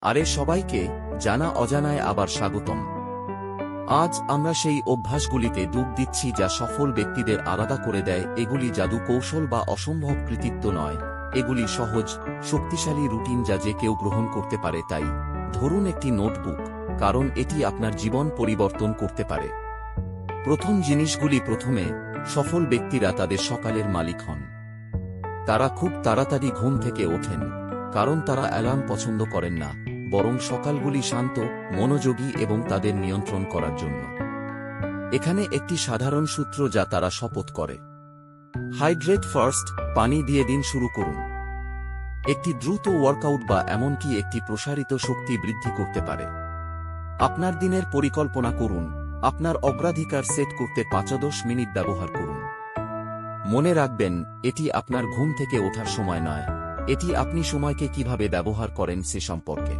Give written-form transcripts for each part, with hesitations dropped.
আরে সবাইকে জানা অজানায় আবার স্বাগতম। আজ আমরা সেই অভ্যাসগুলিতে ডুব দিচ্ছি যা সফল ব্যক্তিদের আলাদা করে দেয়। এগুলি জাদু কৌশল বা অসম্ভব কৃতিত্ব নয়, এগুলি সহজ, শক্তিশালী রুটিন যা যে কেউ গ্রহণ করতে পারে। তাই ধরুন একটি নোটবুক, কারণ এটি আপনার জীবন পরিবর্তন করতে পারে। প্রথম জিনিসগুলি প্রথমে, সফল ব্যক্তিরা তাদের সকালের মালিক হন। তারা খুব তাড়াতাড়ি ঘুম থেকে ওঠেন, কারণ তারা অ্যালার্ম পছন্দ করেন না, বরং সকালগুলি শান্ত, মনোযোগী এবং তাদের নিয়ন্ত্রণ করার জন্য। এখানে একটি সাধারণ সূত্র যা তারা শপথ করে: হাইড্রেট ফার্স্ট, পানি দিয়ে দিন শুরু করুন। একটি দ্রুত ওয়ার্কআউট বা এমনকি একটি প্রসারিত শক্তি বৃদ্ধি করতে পারে। আপনার দিনের পরিকল্পনা করুন, আপনার অগ্রাধিকার সেট করতে ৫-১০ মিনিট ব্যবহার করুন। মনে রাখবেন, এটি আপনার ঘুম থেকে ওঠার সময় নয়, এটি আপনি সময়কে কিভাবে ব্যবহার করেন সে সম্পর্কে।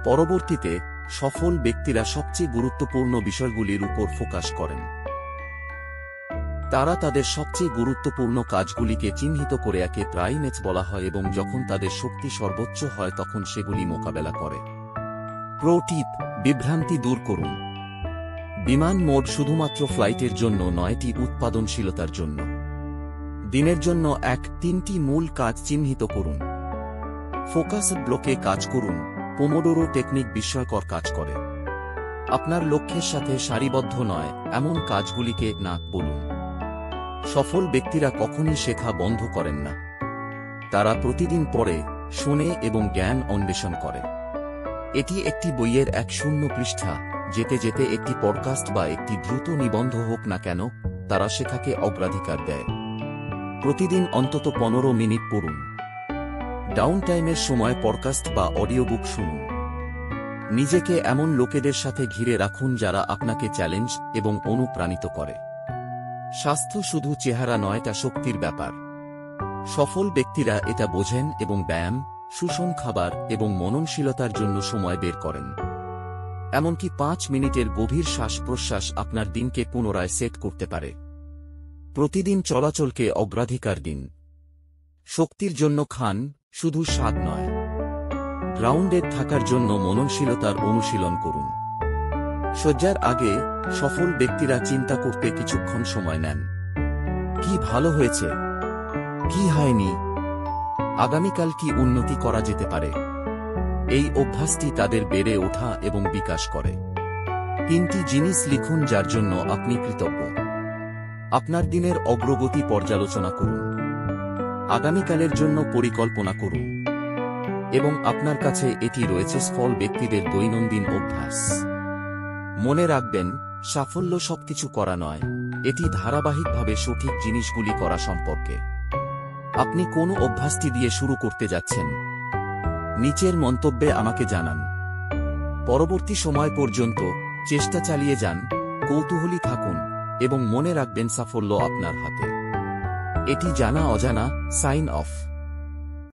পরবর্তীতে, সফল ব্যক্তিরা সবচেয়ে গুরুত্বপূর্ণ বিষয়গুলির উপর ফোকাস করেন। তারা তাদের সবচেয়ে গুরুত্বপূর্ণ কাজগুলিকে চিহ্নিত করে একে প্রাইমেজ বলা হয় এবং যখন তাদের শক্তি সর্বোচ্চ হয় তখন সেগুলি মোকাবেলা করে। প্রো টিপ: বিভ্রান্তি দূর করুন। বিমান মোড শুধুমাত্র ফ্লাইটের জন্য নয়, এটি উৎপাদনশীলতার জন্য। দিনের জন্য ৩টি মূল কাজ চিহ্নিত করুন। ফোকাস ব্লকে কাজ করুন। পোমোডোরো টেকনিক বিস্ময়কর কাজ করে। আপনার লক্ষ্যের সাথে সারিবদ্ধ নয় এমন কাজগুলিকে না বলুন। সফল ব্যক্তিরা কখনই শেখা বন্ধ করেন না। তারা প্রতিদিন পড়ে, শোনে এবং জ্ঞান অন্বেষণ করে। এটি একটি বইয়ের ১০০ পৃষ্ঠা, যেতে যেতে একটি পডকাস্ট বা একটি দ্রুত নিবন্ধ হোক না কেন, তারা শেখাকে অগ্রাধিকার দেয়। প্রতিদিন অন্তত ১৫ মিনিট পড়ুন। ডাউন টাইমের সময় পডকাস্ট বা অডিও বুক শুনুন। নিজেকে এমন লোকেদের সাথে ঘিরে রাখুন যারা আপনাকে চ্যালেঞ্জ এবং অনুপ্রাণিত করে। স্বাস্থ্য শুধু চেহারা নয়, তা শক্তির ব্যাপার। সফল ব্যক্তিরা এটা বোঝেন এবং ব্যায়াম, সুষম খাবার এবং মননশীলতার জন্য সময় বের করেন। এমনকি ৫ মিনিটের গভীর শ্বাস প্রশ্বাস আপনার দিনকে পুনরায় সেট করতে পারে। প্রতিদিন চলাচলকে অগ্রাধিকার দিন। শক্তির জন্য খান, শুধু স্বাদ নয়। গ্রাউন্ডেড থাকার জন্য মননশীলতার অনুশীলন করুন। শয্যার আগে, সফল ব্যক্তিরা চিন্তা করতে কিছুক্ষণ সময় নেন। কি ভালো হয়েছে, কি হয়নি, আগামীকাল কি উন্নতি করা যেতে পারে। এই অভ্যাসটি তাদের বেড়ে ওঠা এবং বিকাশ করে। ৩টি জিনিস লিখুন যার জন্য আপনি কৃতজ্ঞ। আপনার দিনের অগ্রগতি পর্যালোচনা করুন। আগামীকালের জন্য পরিকল্পনা করুন। এবং আপনার কাছে এটি রয়েছে সফল ব্যক্তিদের দৈনন্দিন অভ্যাস। মনে রাখবেন, সাফল্য সবকিছু করা নয়, এটি ধারাবাহিকভাবে সঠিক জিনিসগুলি করা সম্পর্কে। আপনি কোন অভ্যাসটি দিয়ে শুরু করতে যাচ্ছেন? নিচের মন্তব্যে আমাকে জানান। পরবর্তী সময় পর্যন্ত চেষ্টা চালিয়ে যান, কৌতূহলী থাকুন এবং মনে রাখবেন সাফল্য আপনার হাতে। এটি জানা অজানা। Sign of.